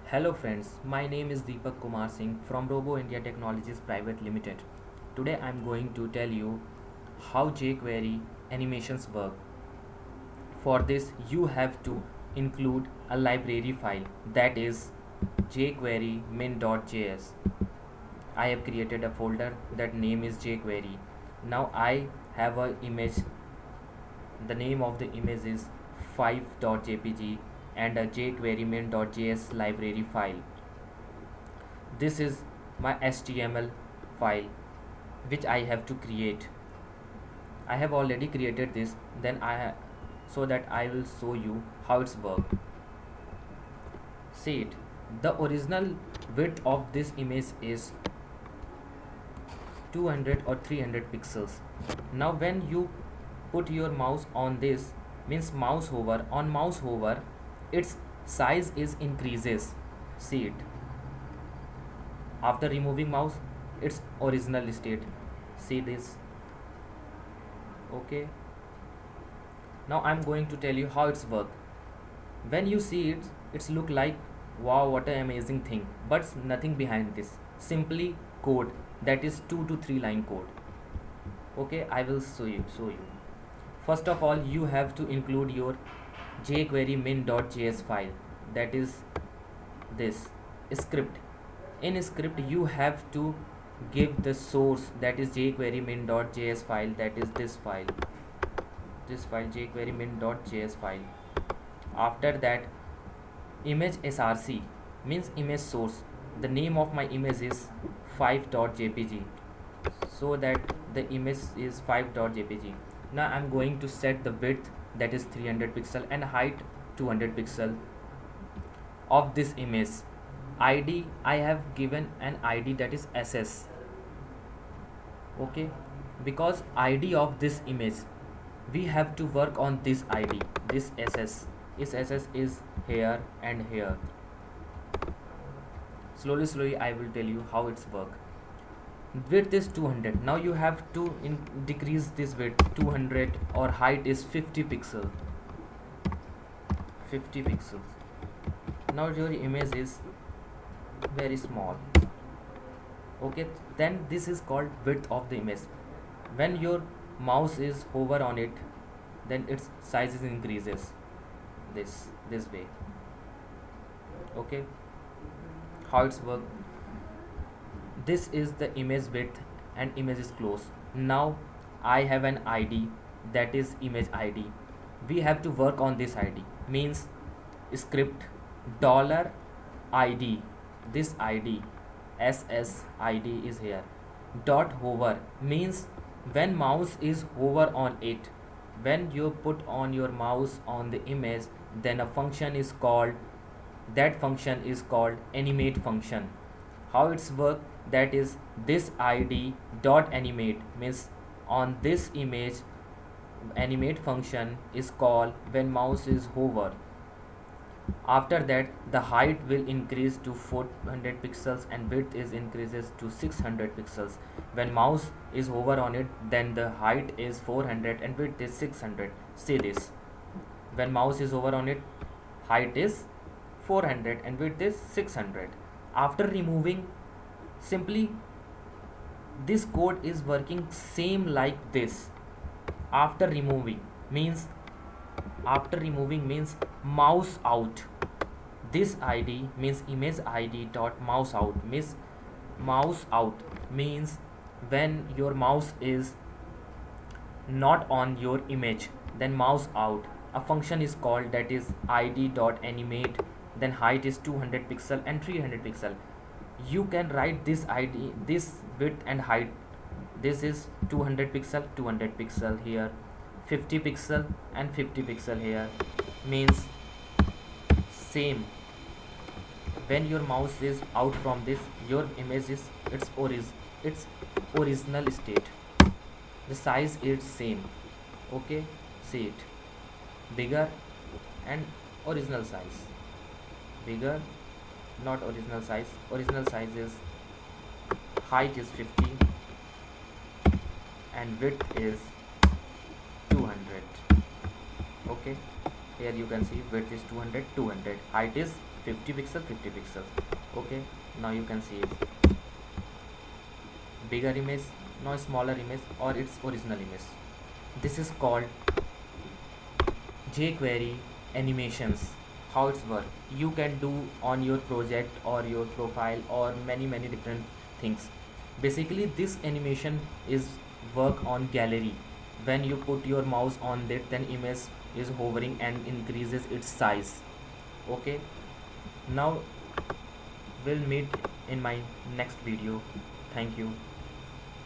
Hello friends, my name is Deepak Kumar Singh from Robo India Technologies Private Limited. Today I am going to tell you how jQuery animations work. For this you have to include a library file, that is jQuery min.js. I have created a folder that name is jQuery. Now I have a image. The name of the image is 5.jpg and a jQuery min.js library file. This is my HTML file which I have to create. I have already created this, then so that I will show you how it's work. See it. The original width of this image is 200 or 300 pixels. Now when you put your mouse on this, means mouse hover, on mouse hover its size is increases. See it. After removing mouse, its original state. See this. Okay, now I'm going to tell you how it's work. When you see it, it's look like wow, what an amazing thing, but nothing behind this, simply code, that is 2 to 3 line code. Okay, I will show you. First of all, you have to include your jQuery min.js file, that is this script. In script you have to give the source, that is jQuery min.js file, that is this file jQuery min.js file. After that, image src means image source. The name of my image is 5.jpg, so that the image is 5.jpg. Now I'm going to set the width, that is 300 pixel, and height 200 pixel of this image. ID, I have given an ID, that is ss. Okay, because ID of this image, we have to work on this ID, this ss. Ss is here and here. Slowly I will tell you how it's work. Width is 200. Now you have to decrease this width 200, or height is 50 pixel. 50 pixels. Now your image is very small. Okay, then this is called width of the image. When your mouse is hover on it, then its size increases this way. Okay, how it's work. This is the image width and image is close. Now I have an ID, that is image ID. We have to work on this ID, means script $id, this ID SSID is here. Dot hover means when mouse is hover on it, when you put on your mouse on the image, then a function is called, that function is called animate function. How it's work, that is this ID dot animate means on this image, animate function is called when mouse is hover. After that, the height will increase to 400 pixels and width is increases to 600 pixels. When mouse is hover on it, then the height is 400 and width is 600. See this. When mouse is over on it, height is 400 and width is 600. After removing, simply this code is working same like this. After removing means mouse out. This ID means image ID dot mouse out, means mouse out means when your mouse is not on your image, then mouse out. A function is called, that is id dot animate, then height is 200 pixel and 300 pixel. You can write this ID, this width and height. This is 200 pixel here, 50 pixel and 50 pixel here, means same. When your mouse is out from this, your image is its original state. The size is same. Okay, see it. Bigger and original size. Bigger, not original size. Original size is, height is 50 and width is 200. Okay, here you can see width is 200, height is 50 pixel 50 pixels. Okay, now you can see it bigger image, now smaller image, or its original image. This is called jQuery animations. How it's work, you can do on your project or your profile or many different things. Basically this animation is work on gallery. When you put your mouse on it, then image is hovering and increases its size. Okay, now we'll meet in my next video. Thank you.